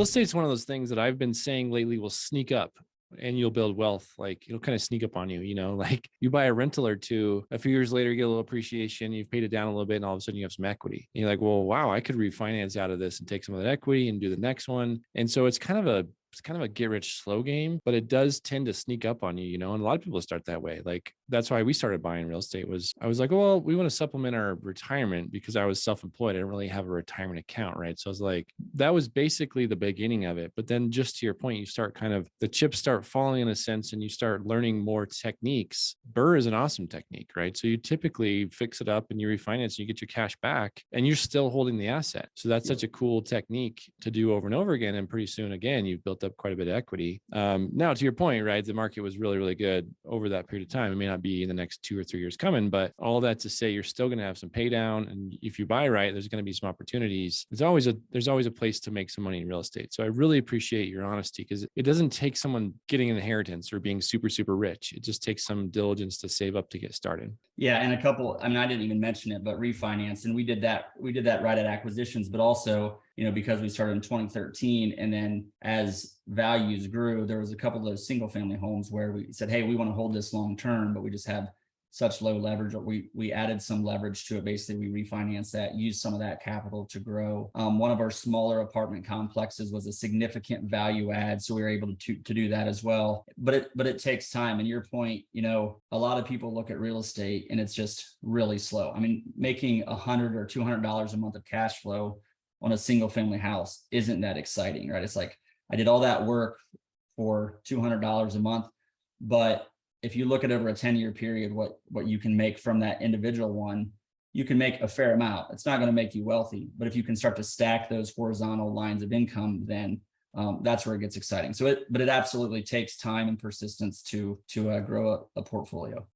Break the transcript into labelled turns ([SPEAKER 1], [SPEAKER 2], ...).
[SPEAKER 1] estate's one of those things that I've been saying lately will sneak up and you'll build wealth. Like it'll kind of sneak up on you, like you buy a rental or two, a few years later, you get a little appreciation, you've paid it down a little bit, and all of a sudden you have some equity. And you're like, well, wow, I could refinance out of this and take some of that equity and do the next one. And so it's kind of a get rich slow game, but it does tend to sneak up on you, and a lot of people start that way. Like that's why we started buying real estate. I was like, well, we want to supplement our retirement because I was self-employed. I didn't really have a retirement account. Right. So I was like, that was basically the beginning of it. But then just to your point, you start the chips start falling in a sense and you start learning more techniques. Burr is an awesome technique, right? So you typically fix it up and you refinance and you get your cash back and you're still holding the asset. So that's such a cool technique to do over and over again. And pretty soon, again, you've built up quite a bit of equity. Now, to your point, right, the market was really, really good over that period of time. It may not be in the next 2 or 3 years coming, but all that to say, you're still going to have some pay down. And if you buy right, there's going to be some opportunities. There's always a place to make some money in real estate. So I really appreciate your honesty because it doesn't take someone getting an inheritance or being super, super rich. It just takes some diligence to save up to get started.
[SPEAKER 2] Yeah. And I didn't even mention it, but refinance. And we did that right at acquisitions, but also, because we started in 2013 and then as values grew, there was a couple of those single family homes where we said, hey, we want to hold this long term, but we just have such low leverage. We added some leverage to it. Basically, we refinanced that, used some of that capital to grow. One of our smaller apartment complexes was a significant value add, so we were able to do that as well. But it takes time. And your point, a lot of people look at real estate and it's just really slow. I mean, making $100 or $200 a month of cash flow on a single family house isn't that exciting, right? It's like I did all that work for $200 a month, but if you look at over a 10-year period, what you can make from that individual one, you can make a fair amount. It's not going to make you wealthy, but if you can start to stack those horizontal lines of income, then that's where it gets exciting. But it absolutely takes time and persistence to grow a portfolio.